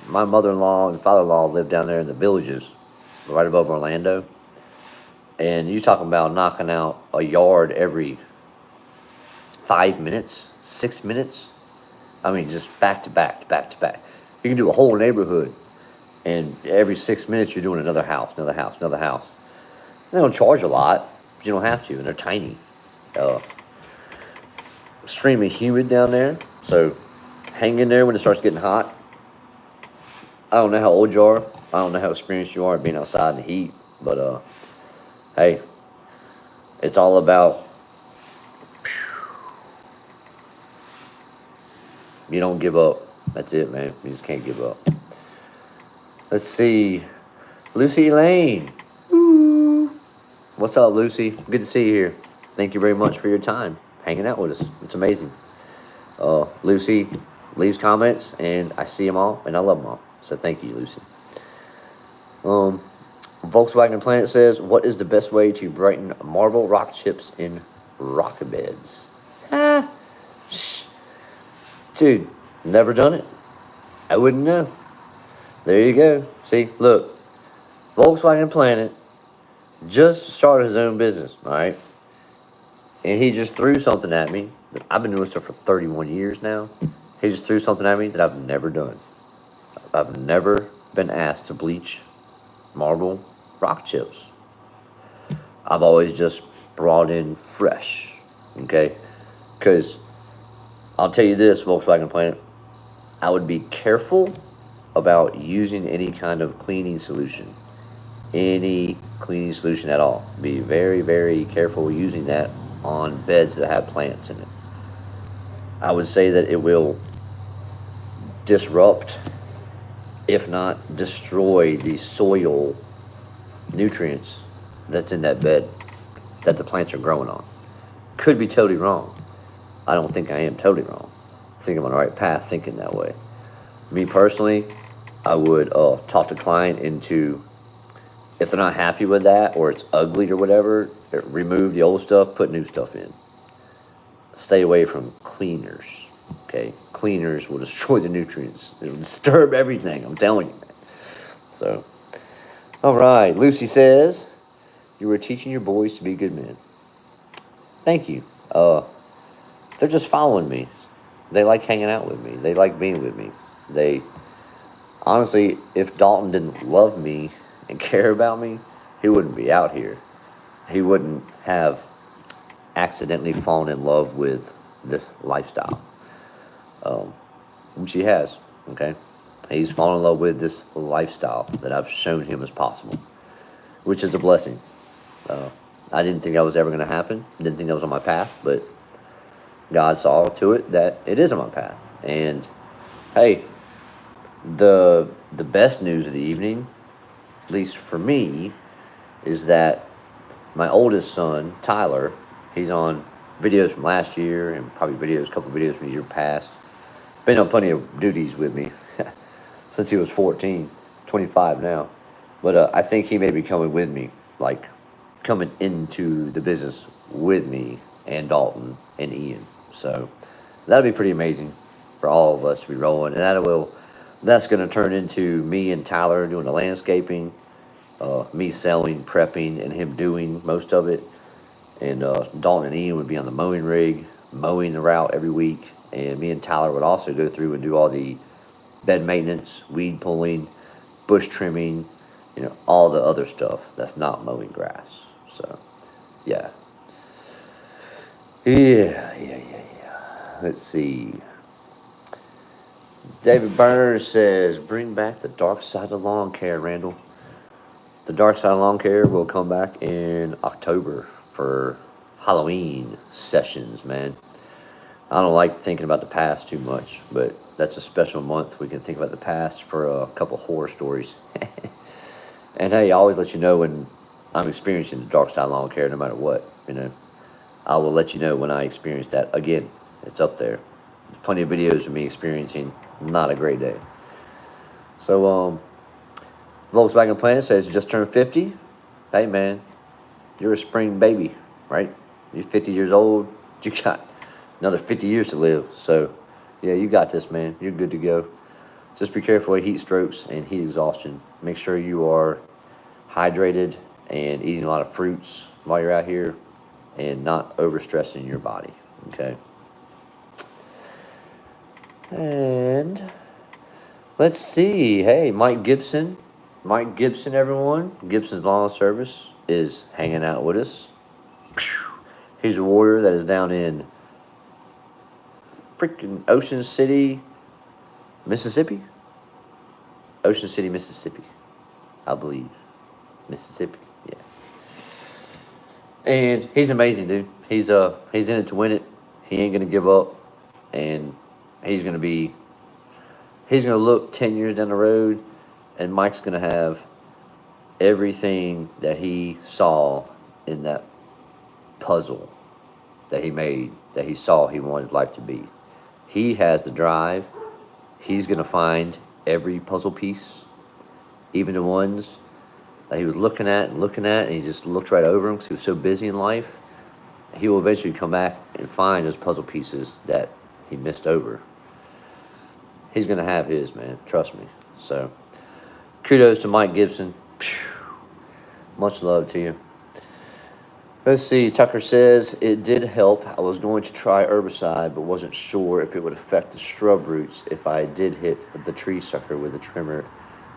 Speaker 1: mother-in-law and father-in-law live down there in the Villages, right above Orlando. And you talking about knocking out a yard every 5 minutes, 6 minutes. I mean, just back to back. You can do a whole neighborhood, and every 6 minutes you're doing another house. They don't charge a lot, but you don't have to, and they're tiny. Extremely humid down there, so hang in there when it starts getting hot. I don't know how old you are. I don't know how experienced you are being outside in the heat, but hey, it's all about. You don't give up. That's it, man. You just can't give up. Let's see. Lucy Elaine. Ooh. What's up, Lucy? Good to see you here. Thank you very much for your time hanging out with us. It's amazing. Lucy leaves comments, and I see them all, and I love them all. So thank you, Lucy. Volkswagen Planet says, what is the best way to brighten marble rock chips in rock beds? Dude, never done it. I wouldn't know. There you go. See, look, Volkswagen Planet just started his own business, all right? And he just threw something at me. I've been doing stuff for 31 years now. He just threw something at me that I've never done. I've never been asked to bleach marble rock chips. I've always just brought in fresh, okay? Because I'll tell you this, Volkswagen Planet, I would be careful about using any kind of cleaning solution. Any cleaning solution at all. Be very, very careful using that on beds that have plants in it. I would say that it will disrupt, if not destroy, the soil nutrients that's in that bed that the plants are growing on. Could be totally wrong. I don't think I am totally wrong. I think I'm on the right path thinking that way. Me personally, I would talk the client into, if they're not happy with that or it's ugly or whatever, remove the old stuff, put new stuff in. Stay away from cleaners, okay? Cleaners will destroy the nutrients. It'll disturb everything, I'm telling you, man. So, all right, Lucy says, you were teaching your boys to be good men. Thank you. They're just following me. They like hanging out with me. They like being with me. Honestly, if Dalton didn't love me and care about me, he wouldn't be out here. He wouldn't have accidentally fallen in love with this lifestyle, which he has, okay? He's fallen in love with this lifestyle that I've shown him is possible, which is a blessing. I didn't think that was ever going to happen. Didn't think that was on my path, but God saw to it that it is on my path. And hey, the best news of the evening, at least for me, is that my oldest son, Tyler, he's on videos from last year and probably a couple videos from the year past. Been on plenty of duties with me since he was 14, 25 now. But I think he may be coming with me, like coming into the business with me and Dalton and Ian. So that'll be pretty amazing for all of us to be rolling. And that's going to turn into me and Tyler doing the landscaping, me selling, prepping, and him doing most of it. And Dalton and Ian would be on the mowing rig, mowing the route every week. And me and Tyler would also go through and do all the bed maintenance, weed pulling, bush trimming, all the other stuff that's not mowing grass. So, yeah. Yeah. Let's see. David Burns says, bring back the dark side of lawn care, Randall. The dark side of lawn care will come back in October for Halloween sessions, man. I don't like thinking about the past too much, but that's a special month. We can think about the past for a couple horror stories. And hey, I always let you know when I'm experiencing the dark side of lawn care, no matter what, I will let you know when I experience that. Again, it's up there. There's plenty of videos of me experiencing not a great day. So, Volkswagen Planet says you just turned 50. Hey, man, you're a spring baby, right? You're 50 years old. You got another 50 years to live. So, yeah, you got this, man. You're good to go. Just be careful of heat strokes and heat exhaustion. Make sure you are hydrated and eating a lot of fruits while you're out here and not overstressing your body, okay? And let's see. Hey, Mike Gibson, everyone. Gibson's Lawn Service is hanging out with us. He's a warrior that is down in freaking Ocean City, Mississippi. Ocean City, Mississippi, I believe. Mississippi, yeah. And he's amazing, dude. He's in it to win it. He ain't gonna give up, and he's gonna look 10 years down the road, and Mike's gonna have everything that he saw in that puzzle that he made, that he saw he wanted his life to be. He has the drive. He's going to find every puzzle piece, even the ones that he was looking at, and he just looked right over them because he was so busy in life. He will eventually come back and find those puzzle pieces that he missed over. He's going to have his, man. Trust me. So, kudos to Mike Gibson. Much love to you. Let's see. Tucker says, it did help. I was going to try herbicide, but wasn't sure if it would affect the shrub roots if I did hit the tree sucker with a trimmer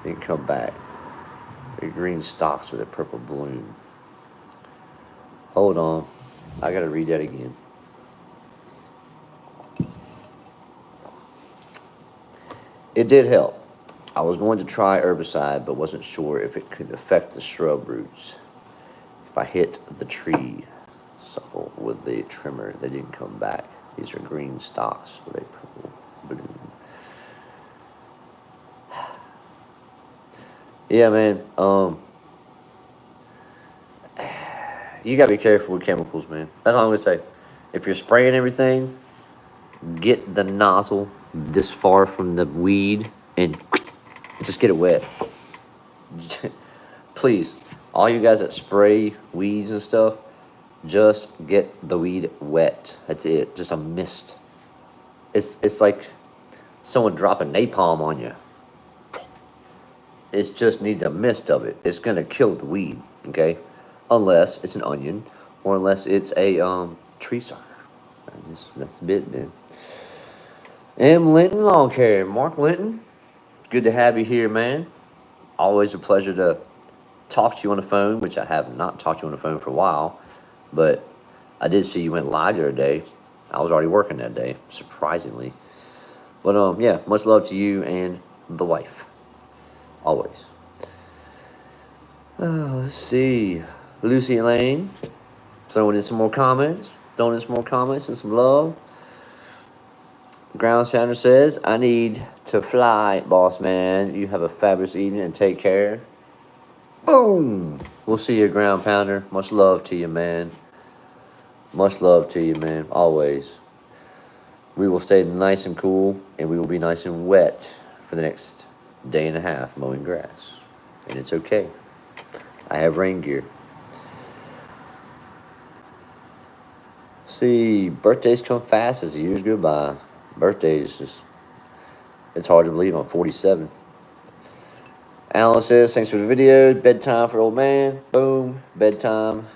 Speaker 1: and come back. The green stalks with a purple bloom. Hold on. I got to read that again. It did help. I was going to try herbicide, but wasn't sure if it could affect the shrub roots. If I hit the tree suckle with the trimmer, they didn't come back. These are green stalks with a purple bloom. Yeah, man. You gotta be careful with chemicals, man. That's all I'm gonna say. If you're spraying everything, get the nozzle this far from the weed and just get it wet. Please, all you guys that spray weeds and stuff, just get the weed wet. That's it. Just a mist. It's like someone dropping napalm on you. It just needs a mist of it. It's gonna kill the weed, okay? Unless it's an onion, or unless it's a tree sucker. That's the bit, man. M. Linton Lawn Care. Mark Linton, good to have you here, man. Always a pleasure to talk to you on the phone, which I have not talked to you on the phone for a while, but I did see you went live the other day. I was already working that day, surprisingly. But yeah, much love to you and the wife. Always. Let's see. Lucy Lane, throwing in some more comments. And some love. Ground Sounder says, I need to fly, boss man. You have a fabulous evening and take care. Boom. We'll see you, Ground Pounder. Much love to you, man. Much love to you, man. Always. We will stay nice and cool, and we will be nice and wet for the next day and a half mowing grass. And it's okay. I have rain gear. See, birthdays come fast as the years go by. Birthdays just, it's hard to believe I'm 47. Alan says, thanks for the video. Bedtime for old man. Boom. Bedtime.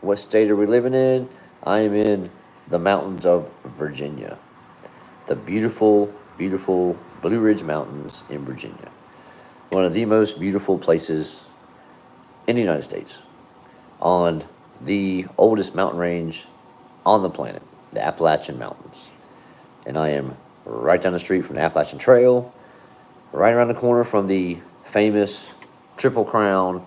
Speaker 1: What state are we living in? I am in the mountains of Virginia. The beautiful, beautiful Blue Ridge Mountains in Virginia. One of the most beautiful places in the United States. On the oldest mountain range on the planet, the Appalachian Mountains. And I am right down the street from the Appalachian Trail, right around the corner from the famous Triple Crown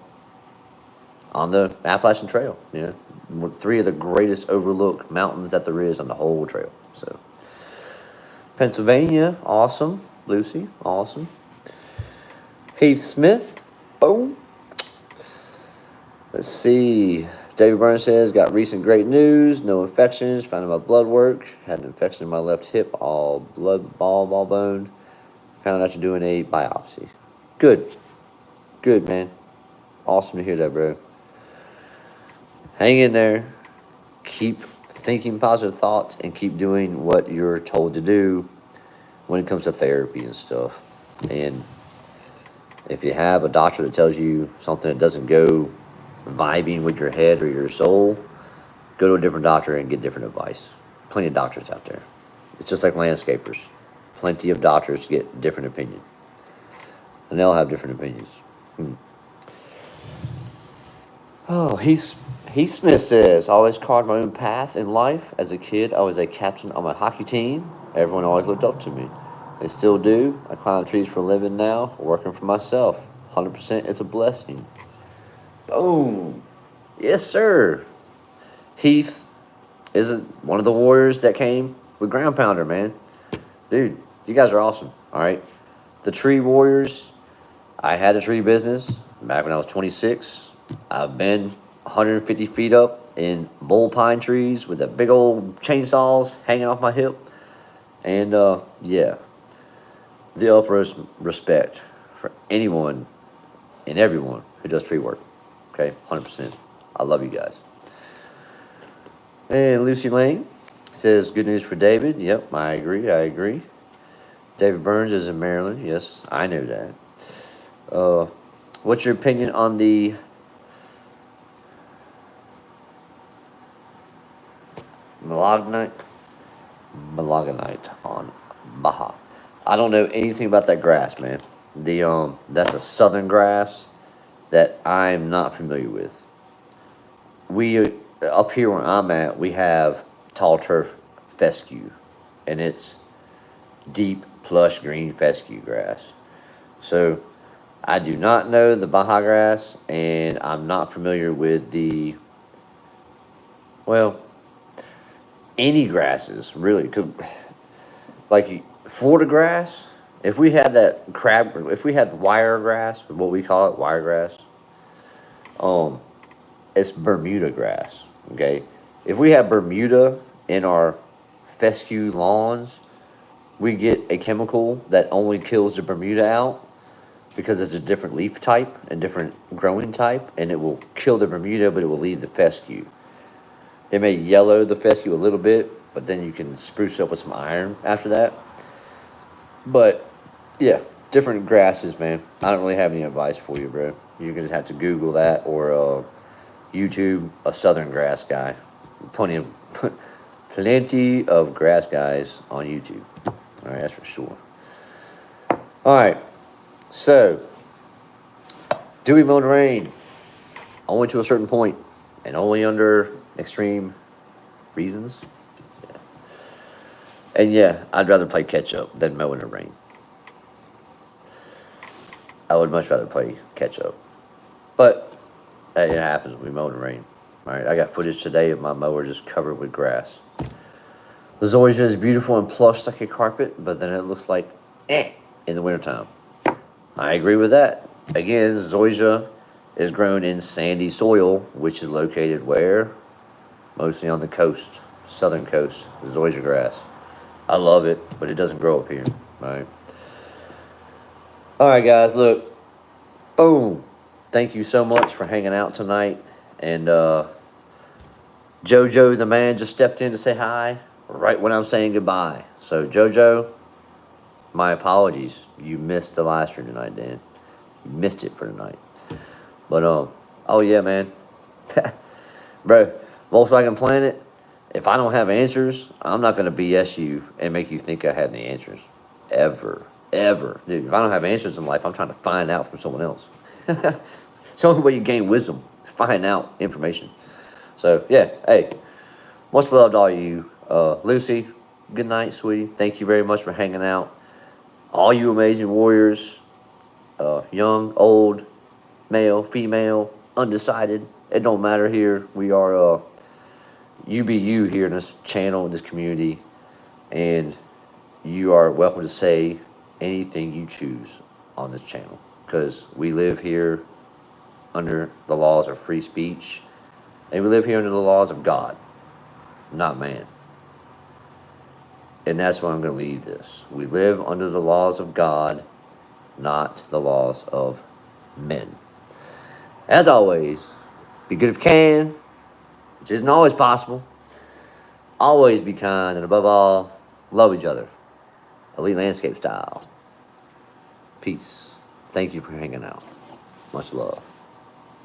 Speaker 1: on the Appalachian Trail. You know, three of the greatest overlooked mountains that there is on the whole trail. So, Pennsylvania, awesome. Lucy, awesome. Heath Smith, boom. Let's see. David Burns says, got recent great news. No infections. Found my blood work. Had an infection in my left hip. All blood, ball bone. Found after doing a biopsy. Good. Good, man. Awesome to hear that, bro. Hang in there. Keep thinking positive thoughts and keep doing what you're told to do when it comes to therapy and stuff. And if you have a doctor that tells you something that doesn't go vibing with your head or your soul, go to a different doctor and get different advice. Plenty of doctors out there. It's just like landscapers. Plenty of doctors get different opinions. And they'll have different opinions. Oh, Heath Smith says, I always carved my own path in life. As a kid, I was a captain on my hockey team. Everyone always looked up to me. They still do. I climb trees for a living now, working for myself. 100% it's a blessing. Boom. Yes, sir. Heath is one of the warriors that came with Ground Pounder, man. Dude, you guys are awesome, all right? The tree warriors, I had a tree business back when I was 26. I've been 150 feet up in bull pine trees with a big old chainsaws hanging off my hip. And yeah, the utmost respect for anyone and everyone who does tree work. Okay, 100%. I love you guys. And Lucy Lane says, good news for David. Yep, I agree. David Burns is in Maryland. Yes, I know that. What's your opinion on the Malagonite on Baja? I don't know anything about that grass, man. That's a southern grass that I'm not familiar with. We up here where I'm at, we have tall turf fescue, and it's deep, plush green fescue grass. So I do not know the Baja grass, and I'm not familiar with any grasses really. Like Florida grass. If we had wire grass, what we call it, wire grass, it's Bermuda grass. Okay, if we have Bermuda in our fescue lawns, we get a chemical that only kills the Bermuda out because it's a different leaf type and different growing type, and it will kill the Bermuda, but it will leave the fescue. It may yellow the fescue a little bit, but then you can spruce up with some iron after that. But yeah, different grasses, man. I don't really have any advice for you, bro. You're gonna have to Google that or YouTube a southern grass guy. Plenty of grass guys on YouTube. All right, that's for sure. All right, so do we mow the rain? Only to a certain point, and only under extreme reasons. Yeah. And yeah, I'd rather play catch up than mow in the rain. I would much rather play catch up, but it happens when we mow in the rain. All right, I got footage today of my mower just covered with grass. The zoysia is beautiful and plush like a carpet, but then it looks like in the wintertime. I agree with that. Again, zoysia is grown in sandy soil, which is located where? Mostly on the coast, southern coast, zoysia grass. I love it, but it doesn't grow up here, right? All right, guys, look. Boom. Thank you so much for hanging out tonight. And JoJo, the man, just stepped in to say hi right when I'm saying goodbye. So, JoJo, my apologies. You missed the live stream tonight, Dan. You missed it for tonight. But, oh, yeah, man. Bro, Volkswagen Planet, if I don't have answers, I'm not going to BS you and make you think I have the answers. Ever. Dude, if I don't have answers in life, I'm trying to find out from someone else. It's the only way you gain wisdom, find out information. So, yeah, hey, much love to all you. Lucy, good night, sweetie. Thank you very much for hanging out. All you amazing warriors, young, old, male, female, undecided, it don't matter here. We are you be you here in this channel, in this community, and you are welcome to say anything you choose on this channel, because we live here under the laws of free speech, and we live here under the laws of God, not man. And that's why I'm going to leave this. We live under the laws of God, not the laws of men. As always, be good if you can, which isn't always possible. Always be kind, and above all, love each other. Elite Landscape style. Peace. Thank you for hanging out. Much love.